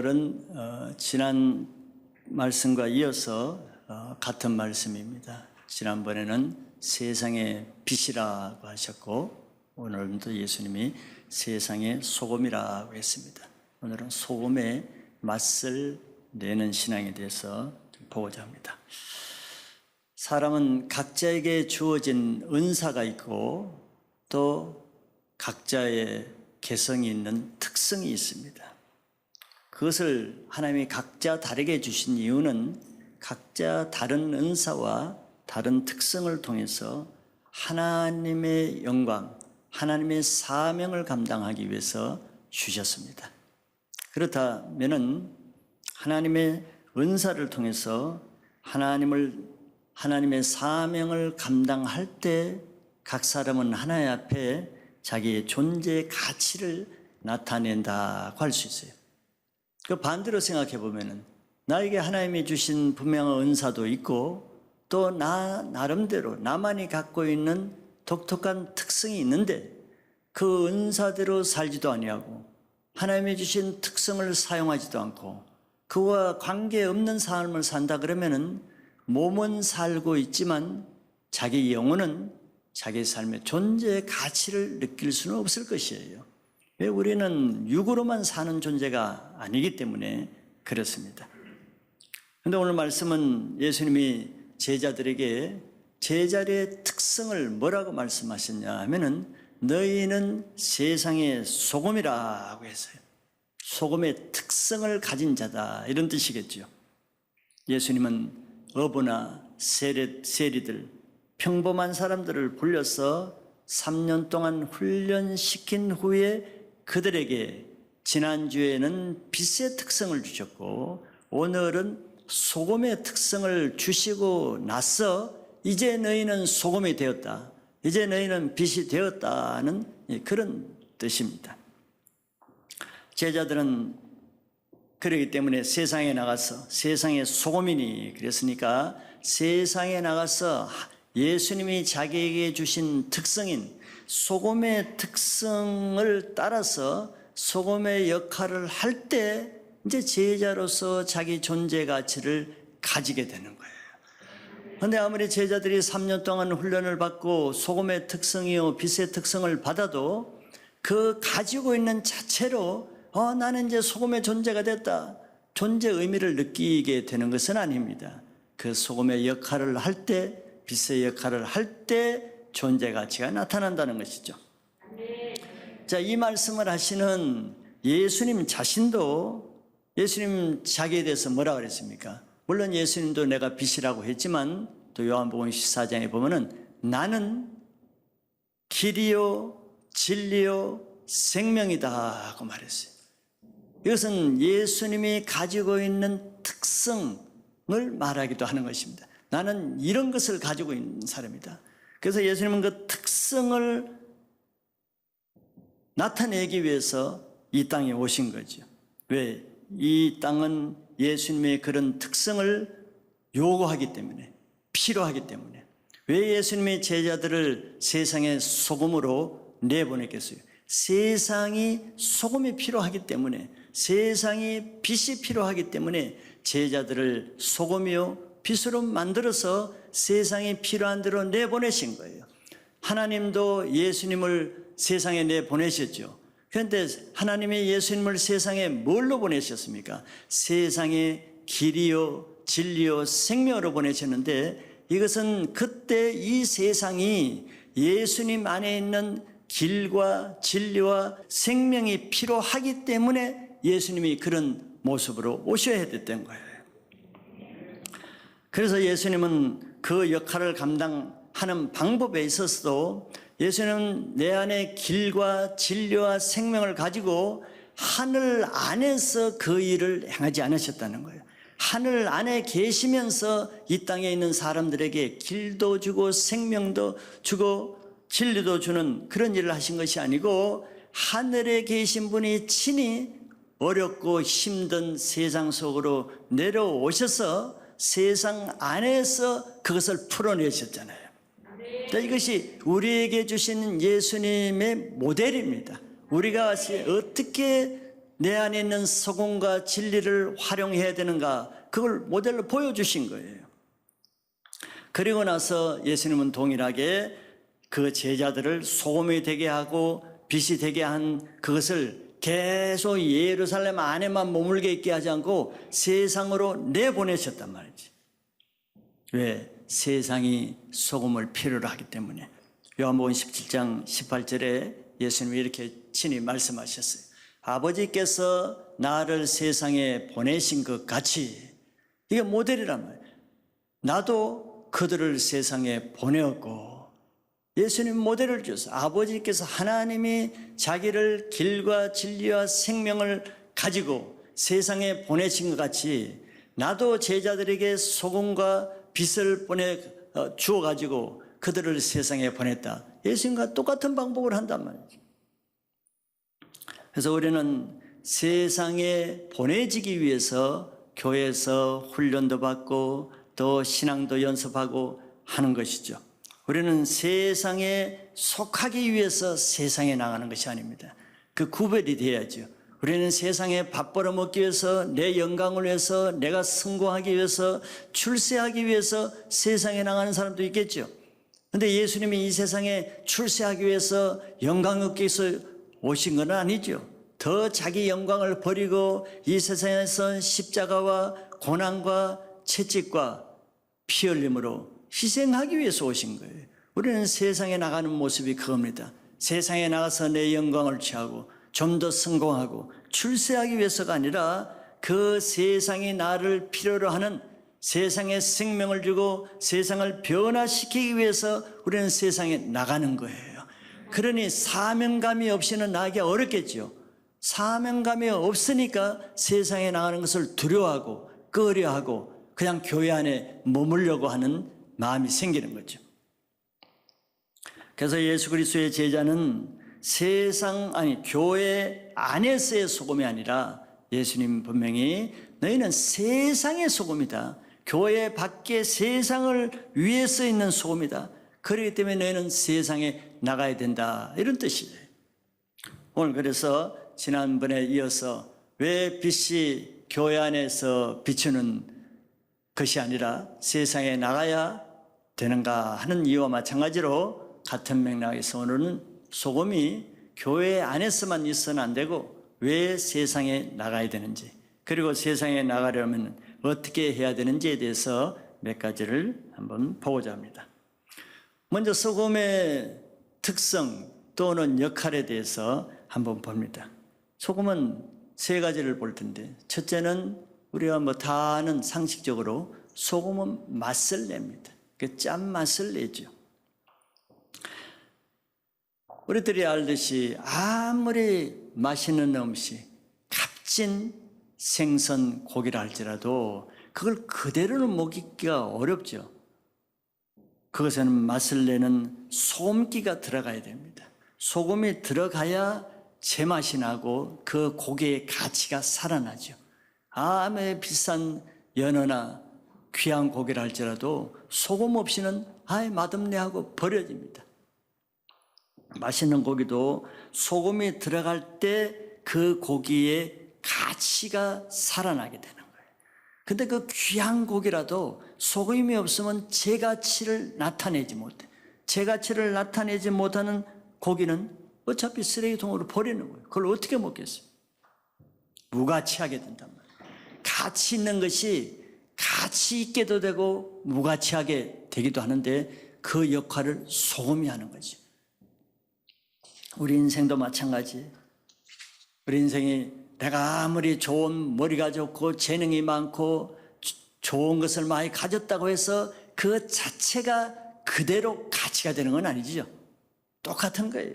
오늘은 지난 말씀과 이어서 같은 말씀입니다. 지난번에는 세상의 빛이라고 하셨고 오늘은 또 예수님이 세상의 소금이라고 했습니다. 오늘은 소금의 맛을 내는 신앙에 대해서 보고자 합니다. 사람은 각자에게 주어진 은사가 있고 또 각자의 개성이 있는 특성이 있습니다. 그것을 하나님이 각자 다르게 주신 이유는 각자 다른 은사와 다른 특성을 통해서 하나님의 영광, 하나님의 사명을 감당하기 위해서 주셨습니다. 그렇다면은 하나님의 은사를 통해서 하나님의 사명을 감당할 때 각 사람은 하나님 앞에 자기의 존재의 가치를 나타낸다고 할 수 있어요. 그 반대로 생각해 보면은 나에게 하나님이 주신 분명한 은사도 있고 또 나름대로 나만이 갖고 있는 독특한 특성이 있는데 그 은사대로 살지도 아니하고 하나님이 주신 특성을 사용하지도 않고 그와 관계없는 삶을 산다 그러면은 몸은 살고 있지만 자기 영혼은 자기 삶의 존재의 가치를 느낄 수는 없을 것이에요. 왜? 우리는 육으로만 사는 존재가 아니기 때문에 그렇습니다. 그런데 오늘 말씀은 예수님이 제자들에게 제자리의 특성을 뭐라고 말씀하셨냐 하면은 너희는 세상의 소금이라고 했어요. 소금의 특성을 가진 자다 이런 뜻이겠죠. 예수님은 어부나 세리들 평범한 사람들을 불러서 3년 동안 훈련시킨 후에 그들에게 지난주에는 빛의 특성을 주셨고 오늘은 소금의 특성을 주시고 나서 이제 너희는 소금이 되었다, 이제 너희는 빛이 되었다는 그런 뜻입니다. 제자들은 그러기 때문에 세상에 나가서 세상의 소금이니 그랬으니까 세상에 나가서 예수님이 자기에게 주신 특성인 소금의 특성을 따라서 소금의 역할을 할 때 이제 제자로서 자기 존재 가치를 가지게 되는 거예요. 그런데 아무리 제자들이 3년 동안 훈련을 받고 소금의 특성이요 빛의 특성을 받아도 그 가지고 있는 자체로 나는 이제 소금의 존재가 됐다, 존재 의미를 느끼게 되는 것은 아닙니다. 그 소금의 역할을 할 때, 빛의 역할을 할 때 존재 가치가 나타난다는 것이죠. 자, 이 말씀을 하시는 예수님 자신도 예수님 자기에 대해서 뭐라고 그랬습니까? 물론 예수님도 내가 빛이라고 했지만 또 요한복음 14장에 보면은 나는 길이요 진리요 생명이다 하고 말했어요. 이것은 예수님이 가지고 있는 특성을 말하기도 하는 것입니다. 나는 이런 것을 가지고 있는 사람이다. 그래서 예수님은 그 특성을 나타내기 위해서 이 땅에 오신 거죠. 왜? 이 땅은 예수님의 그런 특성을 요구하기 때문에, 필요하기 때문에. 왜 예수님의 제자들을 세상의 소금으로 내보냈겠어요? 세상이 소금이 필요하기 때문에, 세상이 빛이 필요하기 때문에 제자들을 소금이요 빛으로 만들어서 세상이 필요한 대로 내보내신 거예요. 하나님도 예수님을 세상에 내보내셨죠. 그런데 하나님이 예수님을 세상에 뭘로 보내셨습니까? 세상의 길이요 진리요 생명으로 보내셨는데 이것은 그때 이 세상이 예수님 안에 있는 길과 진리와 생명이 필요하기 때문에 예수님이 그런 모습으로 오셔야 됐던 거예요. 그래서 예수님은 그 역할을 감당하는 방법에 있어서도 예수님은 내 안에 길과 진리와 생명을 가지고 하늘 안에서 그 일을 행하지 않으셨다는 거예요. 하늘 안에 계시면서 이 땅에 있는 사람들에게 길도 주고 생명도 주고 진리도 주는 그런 일을 하신 것이 아니고 하늘에 계신 분이 친히 어렵고 힘든 세상 속으로 내려오셔서 세상 안에서 그것을 풀어내셨잖아요. 이것이 우리에게 주시는 예수님의 모델입니다. 우리가 어떻게 내 안에 있는 소금과 진리를 활용해야 되는가, 그걸 모델로 보여주신 거예요. 그리고 나서 예수님은 동일하게 그 제자들을 소금이 되게 하고 빛이 되게 한 그것을 계속 예루살렘 안에만 머물게 있게 하지 않고 세상으로 내보내셨단 말이지. 왜? 세상이 소금을 필요로 하기 때문에. 요한복음 17장 18절에 예수님이 이렇게 친히 말씀하셨어요. 아버지께서 나를 세상에 보내신 것 같이, 이게 모델이란 말이에요. 나도 그들을 세상에 보내었고, 예수님 모델을 주셔서 아버지께서 하나님이 자기를 길과 진리와 생명을 가지고 세상에 보내신 것 같이 나도 제자들에게 소금과 빛을 주어가지고 그들을 세상에 보냈다. 예수님과 똑같은 방법을 한단 말이죠. 그래서 우리는 세상에 보내지기 위해서 교회에서 훈련도 받고 또 신앙도 연습하고 하는 것이죠. 우리는 세상에 속하기 위해서 세상에 나가는 것이 아닙니다. 그 구별이 돼야죠. 우리는 세상에 밥 벌어먹기 위해서, 내 영광을 위해서, 내가 성공하기 위해서, 출세하기 위해서 세상에 나가는 사람도 있겠죠. 그런데 예수님이 이 세상에 출세하기 위해서, 영광 얻기 위해서 오신 건 아니죠. 더 자기 영광을 버리고 이 세상에서 십자가와 고난과 채찍과 피 흘림으로 희생하기 위해서 오신 거예요. 우리는 세상에 나가는 모습이 그겁니다. 세상에 나가서 내 영광을 취하고 좀 더 성공하고 출세하기 위해서가 아니라 그 세상이 나를 필요로 하는, 세상에 생명을 주고 세상을 변화시키기 위해서 우리는 세상에 나가는 거예요. 그러니 사명감이 없이는 나가기 어렵겠죠. 사명감이 없으니까 세상에 나가는 것을 두려워하고 꺼려하고 그냥 교회 안에 머물려고 하는 마음이 생기는 거죠. 그래서 예수 그리스도의 제자는 교회 안에서의 소금이 아니라 예수님 분명히 너희는 세상의 소금이다. 교회 밖에 세상을 위해서 있는 소금이다. 그렇기 때문에 너희는 세상에 나가야 된다. 이런 뜻이에요. 오늘 그래서 지난번에 이어서 왜 빛이 교회 안에서 비추는 것이 아니라 세상에 나가야 되는가 하는 이유와 마찬가지로 같은 맥락에서 오늘은 소금이 교회 안에서만 있어는 안 되고 왜 세상에 나가야 되는지, 그리고 세상에 나가려면 어떻게 해야 되는지에 대해서 몇 가지를 한번 보고자 합니다. 먼저 소금의 특성 또는 역할에 대해서 한번 봅니다. 소금은 세 가지를 볼 텐데, 첫째는 우리가 다 아는 상식적으로 소금은 맛을 냅니다. 그 짠맛을 내죠. 우리들이 알듯이 아무리 맛있는 음식, 값진 생선, 고기를 할지라도 그걸 그대로는 먹기가 어렵죠. 그것에는 맛을 내는 소금기가 들어가야 됩니다. 소금이 들어가야 제맛이 나고 그 고기의 가치가 살아나죠. 아무리 비싼 연어나 귀한 고기를 할지라도 소금 없이는 맛없네 하고 버려집니다. 맛있는 고기도 소금이 들어갈 때 그 고기의 가치가 살아나게 되는 거예요. 근데 그 귀한 고기라도 소금이 없으면 제 가치를 나타내지 못해. 제 가치를 나타내지 못하는 고기는 어차피 쓰레기통으로 버리는 거예요. 그걸 어떻게 먹겠어요? 무가치하게 된단 말이에요. 가치 있는 것이 가치 있게도 되고 무가치하게 되기도 하는데 그 역할을 소금이 하는 거죠. 우리 인생도 마찬가지. 우리 인생이 내가 아무리 좋은 머리가 좋고 재능이 많고 좋은 것을 많이 가졌다고 해서 그 자체가 그대로 가치가 되는 건 아니죠. 똑같은 거예요.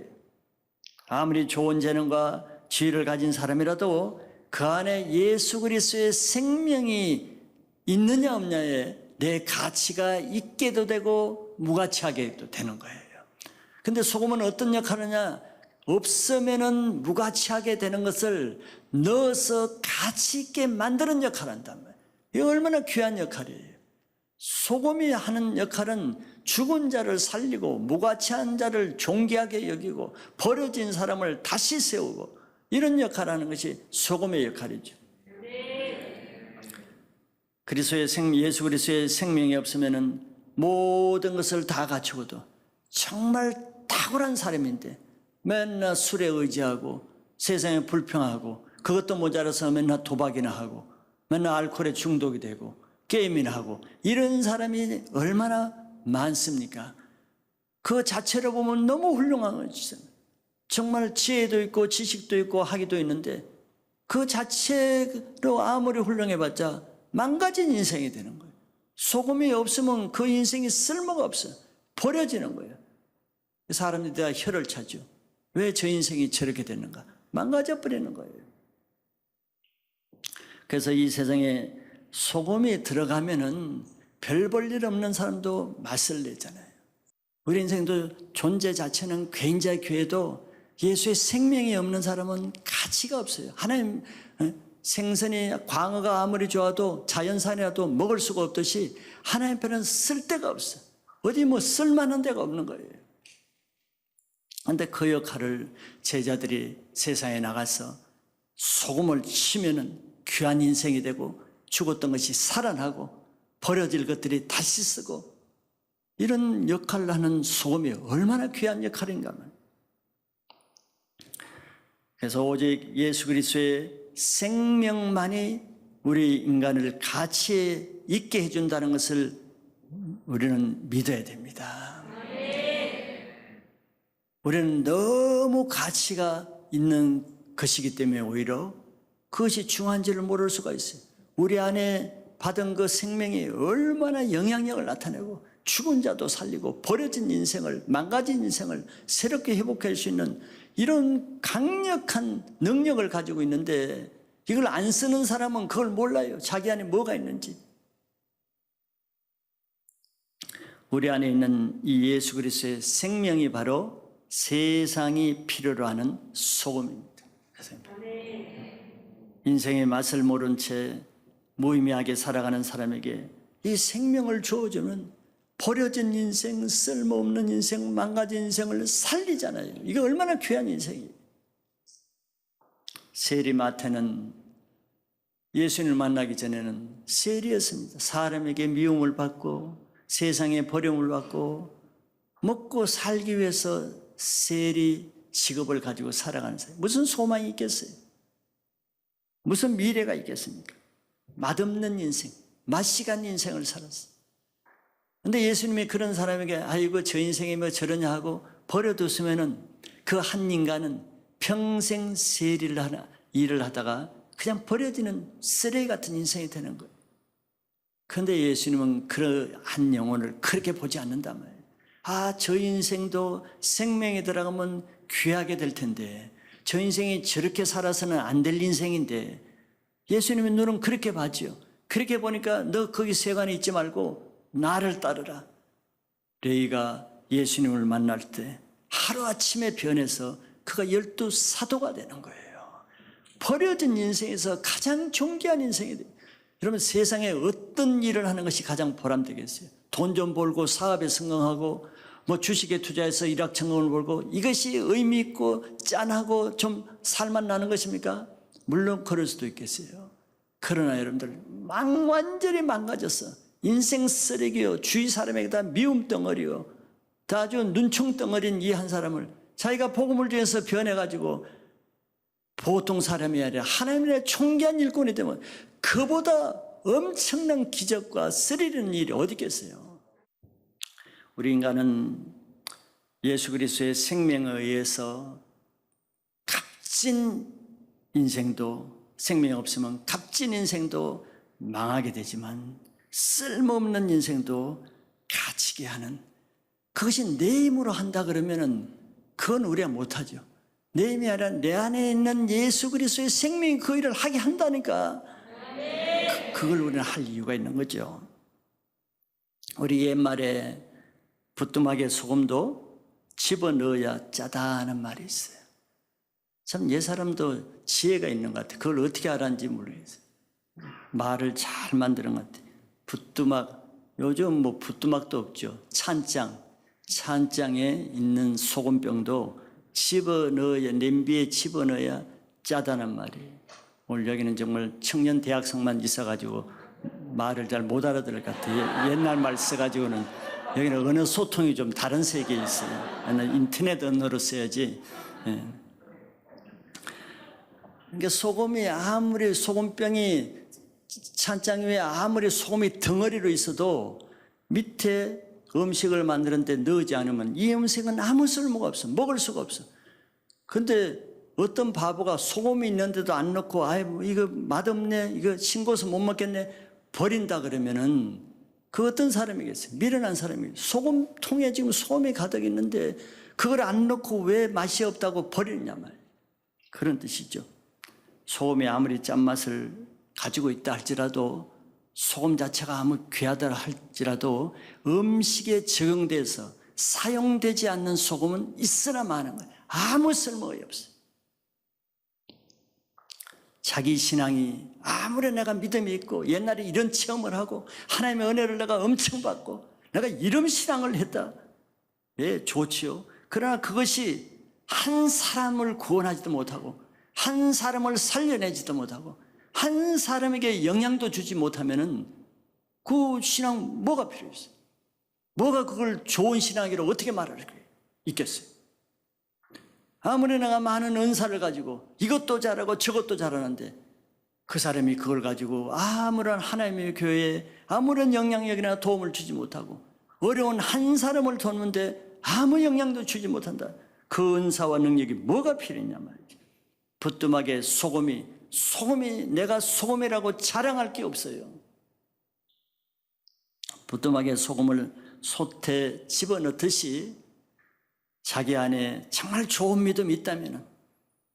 아무리 좋은 재능과 지혜를 가진 사람이라도 그 안에 예수 그리스도의 생명이 있느냐 없냐에 내 가치가 있게도 되고 무가치하게도 되는 거예요. 근데 소금은 어떤 역할을 하냐? 없으면은 무가치하게 되는 것을 넣어서 가치 있게 만드는 역할을 한단 말이에요. 이게 얼마나 귀한 역할이에요. 소금이 하는 역할은 죽은 자를 살리고 무가치한 자를 존귀하게 여기고 버려진 사람을 다시 세우고, 이런 역할을 하는 것이 소금의 역할이죠. 예수 그리스도의 생명이 없으면은 모든 것을 다 갖추고도 정말 탁월한 사람인데 맨날 술에 의지하고 세상에 불평하고 그것도 모자라서 맨날 도박이나 하고 맨날 알코올에 중독이 되고 게임이나 하고 이런 사람이 얼마나 많습니까? 그 자체로 보면 너무 훌륭한 거죠. 정말 지혜도 있고 지식도 있고 학위도 있는데 그 자체로 아무리 훌륭해봤자 망가진 인생이 되는 거예요. 소금이 없으면 그 인생이 쓸모가 없어요. 버려지는 거예요. 사람들이 다 혀를 차죠. 왜 저 인생이 저렇게 됐는가? 망가져 버리는 거예요. 그래서 이 세상에 소금이 들어가면은 별 볼 일 없는 사람도 맛을 내잖아요. 우리 인생도 존재 자체는 굉장히 귀해도 예수의 생명이 없는 사람은 가치가 없어요. 하나님 생선이 광어가 아무리 좋아도 자연산이라도 먹을 수가 없듯이 하나님 편은 쓸 데가 없어요. 어디 뭐 쓸만한 데가 없는 거예요. 그런데 그 역할을 제자들이 세상에 나가서 소금을 치면은 귀한 인생이 되고 죽었던 것이 살아나고 버려질 것들이 다시 쓰고 이런 역할을 하는 소금이 얼마나 귀한 역할인가. 그래서 오직 예수 그리스도의 생명만이 우리 인간을 가치에 있게 해준다는 것을 우리는 믿어야 됩니다. 우리는 너무 가치가 있는 것이기 때문에 오히려 그것이 중요한지를 모를 수가 있어요. 우리 안에 받은 그 생명이 얼마나 영향력을 나타내고 죽은 자도 살리고 버려진 인생을, 망가진 인생을 새롭게 회복할 수 있는 이런 강력한 능력을 가지고 있는데 이걸 안 쓰는 사람은 그걸 몰라요. 자기 안에 뭐가 있는지. 우리 안에 있는 이 예수 그리스도의 생명이 바로 세상이 필요로 하는 소금입니다. 인생의 맛을 모른 채 무의미하게 살아가는 사람에게 이 생명을 주어주면 버려진 인생, 쓸모없는 인생, 망가진 인생을 살리잖아요. 이게 얼마나 귀한 인생이에요. 세리마태는 예수님을 만나기 전에는 세리였습니다. 사람에게 미움을 받고 세상에 버림을 받고 먹고 살기 위해서 세리 직업을 가지고 살아가는 사람. 무슨 소망이 있겠어요? 무슨 미래가 있겠습니까? 맛없는 인생, 맛시간 인생을 살았어요. 근데 예수님이 그런 사람에게 아이고 저 인생이 뭐 저러냐 하고 버려뒀으면은 그 한 인간은 평생 일을 하다가 그냥 버려지는 쓰레기 같은 인생이 되는 거예요. 그런데 예수님은 그 한 영혼을 그렇게 보지 않는단 말이에요. 아, 저 인생도 생명에 들어가면 귀하게 될 텐데 저 인생이 저렇게 살아서는 안 될 인생인데 예수님의 눈은 그렇게 봤죠. 그렇게 보니까 너 거기 세관에 있지 말고 나를 따르라. 레위가 예수님을 만날 때 하루아침에 변해서 그가 12사도가 되는 거예요. 버려진 인생에서 가장 존귀한 인생이 돼요. 여러분 세상에 어떤 일을 하는 것이 가장 보람되겠어요? 돈 좀 벌고 사업에 성공하고 뭐 주식에 투자해서 일확천금을 벌고 이것이 의미 있고 짠하고 좀 살만 나는 것입니까? 물론 그럴 수도 있겠어요. 그러나 여러분들 완전히 망가졌어. 인생 쓰레기요. 주위 사람에게 다 미움 덩어리요. 다 아주 눈총 덩어리인 이 한 사람을 자기가 복음을 통해서 변해가지고 보통 사람이 아니라 하나님의 존귀한 일꾼이 되면 그보다 엄청난 기적과 스릴 있는 일이 어디 있겠어요? 우리 인간은 예수 그리스도의 생명에 의해서 값진 인생도 생명이 없으면 값진 인생도 망하게 되지만 쓸모없는 인생도 가치게 하는 그것이 내 힘으로 한다 그러면은 그건 우리가 못하죠. 내 힘이 아니라 내 안에 있는 예수 그리스도의 생명이 그 일을 하게 한다니까 그걸 우리는 할 이유가 있는 거죠. 우리 옛말에 부뚜막에 소금도 집어넣어야 짜다는 말이 있어요. 참 옛사람도 지혜가 있는 것 같아요. 그걸 어떻게 알았는지 모르겠어요. 말을 잘 만드는 것 같아요. 부뚜막, 요즘 뭐 부뚜막도 없죠. 찬장에 있는 소금병도 집어넣어야, 냄비에 집어넣어야 짜다는 말이. 오늘 여기는 정말 청년 대학생만 있어가지고 말을 잘 못 알아들을 것 같아요. 옛날 말 써가지고는 여기는 언어 소통이 좀 다른 세계에 있어요. 인터넷 언어로 써야지. 예. 그러니까 소금이 아무리 소금병이 찬장 위에 아무리 소금이 덩어리로 있어도 밑에 음식을 만드는데 넣지 않으면 이 음식은 아무 쓸모가 없어. 먹을 수가 없어. 근데 어떤 바보가 소금이 있는데도 안 넣고 아이 이거 맛없네, 이거 싱거워서 못 먹겠네, 버린다 그러면은 그 어떤 사람이겠어요? 미련한 사람이겠어요. 소금통에 지금 소금이 가득 있는데 그걸 안 넣고 왜 맛이 없다고 버리느냐 말이에요. 그런 뜻이죠. 소금이 아무리 짠맛을 가지고 있다 할지라도, 소금 자체가 아무리 귀하다 할지라도 음식에 적용돼서 사용되지 않는 소금은 있으나 마는 거예요. 아무 쓸모가 없어요. 자기 신앙이 아무리 내가 믿음이 있고 옛날에 이런 체험을 하고 하나님의 은혜를 내가 엄청 받고 내가 이런 신앙을 했다. 예, 좋지요. 그러나 그것이 한 사람을 구원하지도 못하고 한 사람을 살려내지도 못하고 한 사람에게 영향도 주지 못하면은 그 신앙 뭐가 필요했어요? 뭐가 그걸 좋은 신앙이라고 어떻게 말할 수 있겠어요? 아무리 내가 많은 은사를 가지고 이것도 잘하고 저것도 잘하는데 그 사람이 그걸 가지고 아무런 하나님의 교회에 아무런 영향력이나 도움을 주지 못하고 어려운 한 사람을 돕는데 아무 영향도 주지 못한다. 그 은사와 능력이 뭐가 필요했냐 말이죠. 부뚜막에 소금이 내가 소금이라고 자랑할 게 없어요. 부뚜막에 소금을 솥에 집어넣듯이 자기 안에 정말 좋은 믿음이 있다면,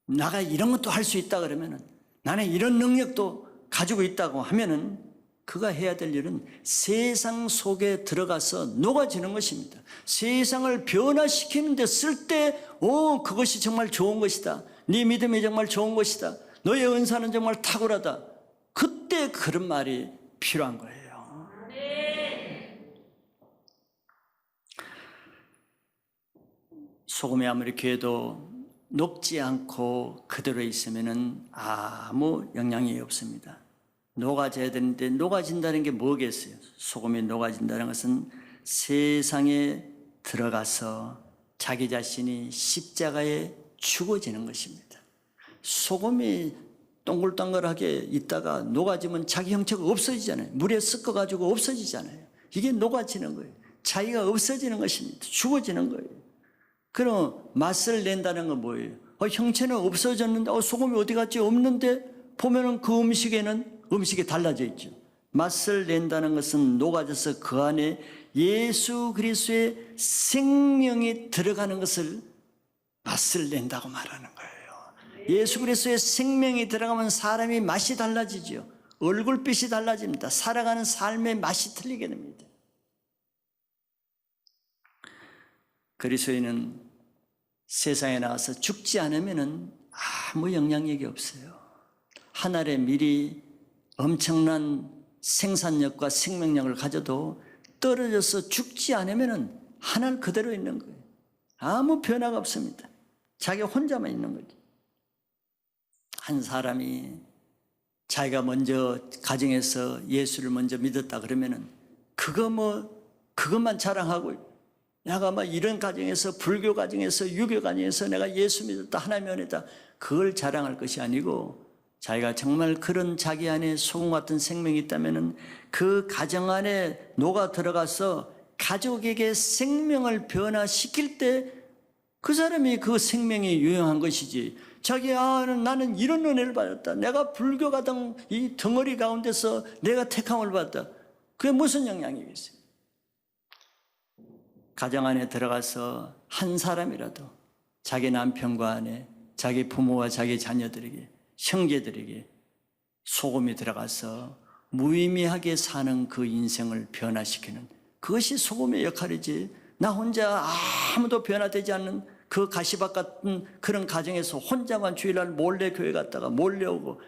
나가 이런 것도 할 수 있다 그러면, 나는 이런 능력도 가지고 있다고 하면은 그가 해야 될 일은 세상 속에 들어가서 녹아지는 것입니다. 세상을 변화시키는 데 쓸 때 그것이 정말 좋은 것이다. 네 믿음이 정말 좋은 것이다. 너의 은사는 정말 탁월하다. 그때 그런 말이 필요한 거예요. 소금이 아무리 귀해도 녹지 않고 그대로 있으면 아무 영향이 없습니다. 녹아져야 되는데 녹아진다는 게 뭐겠어요? 소금이 녹아진다는 것은 세상에 들어가서 자기 자신이 십자가에 죽어지는 것입니다. 소금이 동글동글하게 있다가 녹아지면 자기 형체가 없어지잖아요. 물에 섞어가지고 없어지잖아요. 이게 녹아지는 거예요. 자기가 없어지는 것입니다. 죽어지는 거예요. 그럼 맛을 낸다는 건 뭐예요? 형체는 없어졌는데 소금이 어디 갔지? 없는데 보면은 그 음식에는 음식이 달라져 있죠. 맛을 낸다는 것은 녹아져서 그 안에 예수 그리스도의 생명이 들어가는 것을 맛을 낸다고 말하는 거예요. 예수 그리스도의 생명이 들어가면 사람이 맛이 달라지죠. 얼굴빛이 달라집니다. 살아가는 삶의 맛이 틀리게 됩니다. 그리스도인은 세상에 나와서 죽지 않으면 아무 영향력이 없어요. 한 알의 밀이 엄청난 생산력과 생명력을 가져도 떨어져서 죽지 않으면 한 알 그대로 있는 거예요. 아무 변화가 없습니다. 자기 혼자만 있는 거죠. 한 사람이 자기가 먼저 가정에서 예수를 먼저 믿었다 그러면은 그것만 자랑하고, 내가 이런 가정에서, 불교 가정에서, 유교 가정에서 내가 예수 믿었다, 하나님의 은혜다, 그걸 자랑할 것이 아니고, 자기가 정말 그런 자기 안에 소금 같은 생명이 있다면은 그 가정 안에 녹아 들어가서 가족에게 생명을 변화시킬 때 그 사람이 그 생명이 유용한 것이지, 나는 이런 은혜를 받았다, 내가 불교 가정 이 덩어리 가운데서 내가 택함을 받았다, 그게 무슨 영향이겠어요? 가정 안에 들어가서 한 사람이라도 자기 남편과 아내, 자기 부모와 자기 자녀들에게, 형제들에게 소금이 들어가서 무의미하게 사는 그 인생을 변화시키는, 그것이 소금의 역할이지, 나 혼자 아무도 변화되지 않는 그 가시밭 같은 그런 가정에서 혼자만 주일날 몰래 교회 갔다가 몰래 오고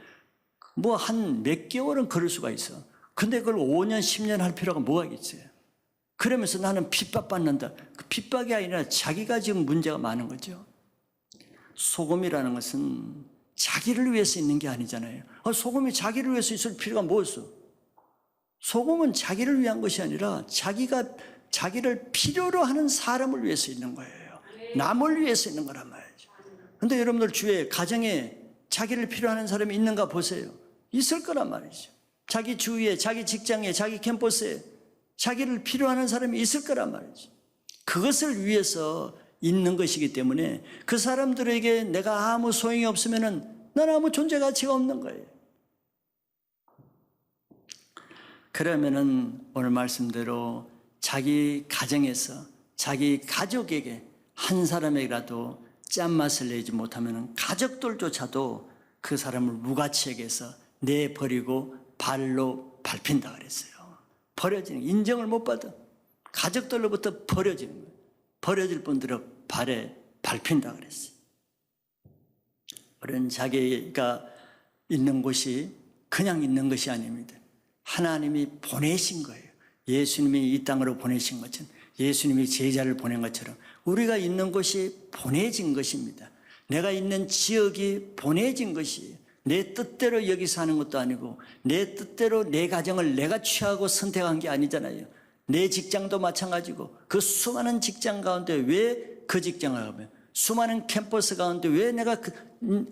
한 몇 개월은 그럴 수가 있어. 근데 그걸 5년 10년 할 필요가 뭐가 있어요? 그러면서 나는 핍박받는다. 그 핍박이 아니라 자기가 지금 문제가 많은 거죠. 소금이라는 것은 자기를 위해서 있는 게 아니잖아요. 소금이 자기를 위해서 있을 필요가 뭐였어? 소금은 자기를 위한 것이 아니라 자기를 필요로 하는 사람을 위해서 있는 거예요. 남을 위해서 있는 거란 말이죠. 그런데 여러분들 주위에 가정에 자기를 필요하는 사람이 있는가 보세요. 있을 거란 말이죠. 자기 주위에, 자기 직장에, 자기 캠퍼스에 자기를 필요하는 사람이 있을 거란 말이죠. 그것을 위해서 있는 것이기 때문에 그 사람들에게 내가 아무 소용이 없으면은 나는 아무 존재 가치가 없는 거예요. 그러면은 오늘 말씀대로 자기 가정에서 자기 가족에게 한 사람에게라도 짠맛을 내지 못하면 가족들조차도 그 사람을 무가치하게 해서 내버리고 발로 밟힌다 그랬어요. 버려지는, 인정을 못 받아. 가족들로부터 버려지는 거예요. 버려질 분들은 발에 밟힌다 그랬어요. 우리는 자기가 있는 곳이 그냥 있는 것이 아닙니다. 하나님이 보내신 거예요. 예수님이 이 땅으로 보내신 것처럼, 예수님이 제자를 보낸 것처럼 우리가 있는 곳이 보내진 것입니다. 내가 있는 지역이 보내진 것이에요. 내 뜻대로 여기 사는 것도 아니고 내 뜻대로 내 가정을 내가 취하고 선택한 게 아니잖아요. 내 직장도 마찬가지고 그 수많은 직장 가운데 왜 그 직장을 가면, 수많은 캠퍼스 가운데 왜 내가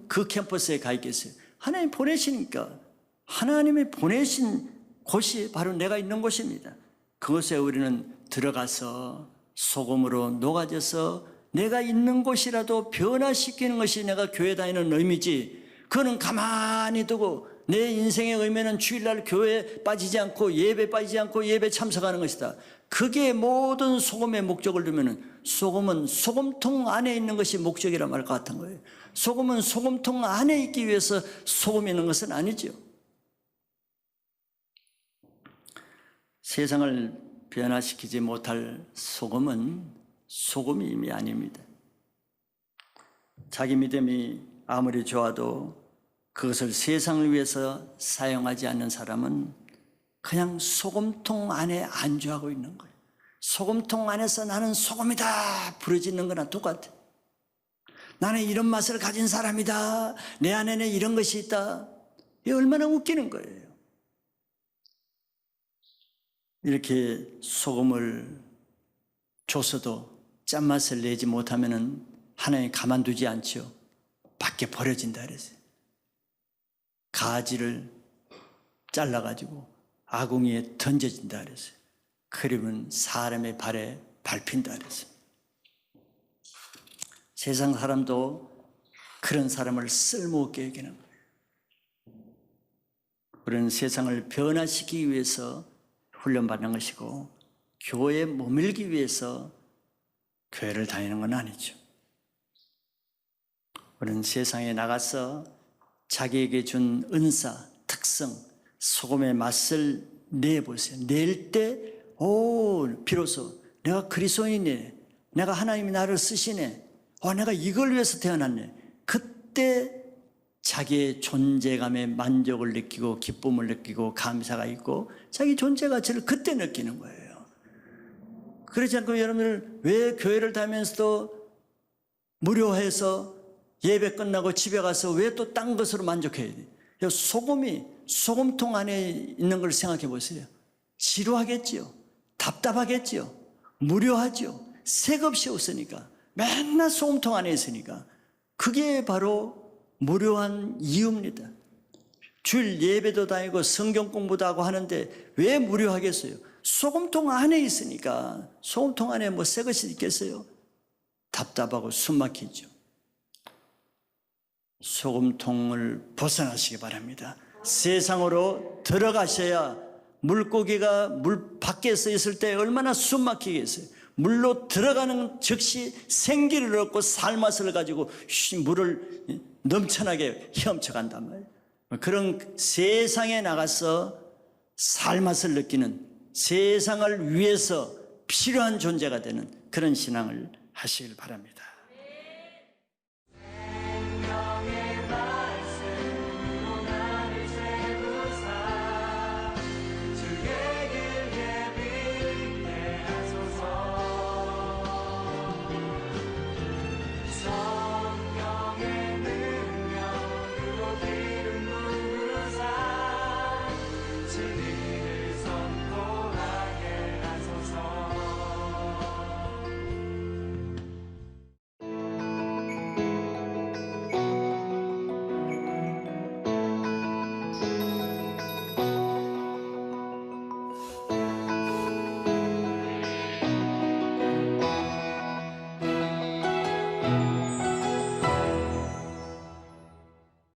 그 캠퍼스에 가 있겠어요? 하나님 보내시니까. 하나님이 보내신 곳이 바로 내가 있는 곳입니다. 그곳에 우리는 들어가서 소금으로 녹아져서 내가 있는 곳이라도 변화시키는 것이 내가 교회 다니는 의미지, 그거는 가만히 두고 내 인생의 의미는 주일날 교회에 빠지지 않고 예배 빠지지 않고 예배 참석하는 것이다. 그게 모든 소금의 목적을 두면은 소금은 소금통 안에 있는 것이 목적이라 말 같은 거예요. 소금은 소금통 안에 있기 위해서 소금이 있는 것은 아니죠. 세상을 변화시키지 못할 소금은 소금이 아닙니다. 자기 믿음이 아무리 좋아도 그것을 세상을 위해서 사용하지 않는 사람은 그냥 소금통 안에 안주하고 있는 거예요. 소금통 안에서 나는 소금이다 부르짖는 거나 똑같아요. 나는 이런 맛을 가진 사람이다. 내 안에는 이런 것이 있다. 이게 얼마나 웃기는 거예요. 이렇게 소금을 줘서도 짠맛을 내지 못하면 하나님 가만두지 않죠. 밖에 버려진다 그랬어요. 가지를 잘라가지고 아궁이에 던져진다 그랬어요. 그러면 사람의 발에 밟힌다 그랬어요. 세상 사람도 그런 사람을 쓸모없게 여기는 거예요. 우리는 세상을 변화시키기 위해서 훈련받는 것이고 교회에 머밀기 위해서 교회를 다니는 건 아니죠. 우리는 세상에 나가서 자기에게 준 은사, 특성, 소금의 맛을 내보세요. 낼 때 비로소 내가 그리스도인이네, 내가 하나님이 나를 쓰시네, 내가 이걸 위해서 태어났네. 그때 자기의 존재감에 만족을 느끼고 기쁨을 느끼고 감사가 있고 자기 존재 가치를 그때 느끼는 거예요. 그렇지 않고 여러분들 왜 교회를 다니면서도 무료해서 예배 끝나고 집에 가서 왜 또 딴 것으로 만족해야 돼? 소금이 소금통 안에 있는 걸 생각해 보세요. 지루하겠지요. 답답하겠지요. 무료하죠. 색없이 없으니까. 맨날 소금통 안에 있으니까. 그게 바로 무료한 이유입니다. 주일 예배도 다니고 성경 공부도 하고 하는데 왜 무료하겠어요? 소금통 안에 있으니까. 소금통 안에 뭐 새 것이 있겠어요? 답답하고 숨 막히죠. 소금통을 벗어나시기 바랍니다. 세상으로 들어가셔야 물고기가 물 밖에서 있을 때 얼마나 숨 막히겠어요. 물로 들어가는 즉시 생기를 얻고 살맛을 가지고 물을 넘쳐나게 헤엄쳐간단 말이에요. 그런 세상에 나가서 살맛을 느끼는, 세상을 위해서 필요한 존재가 되는 그런 신앙을 하시길 바랍니다.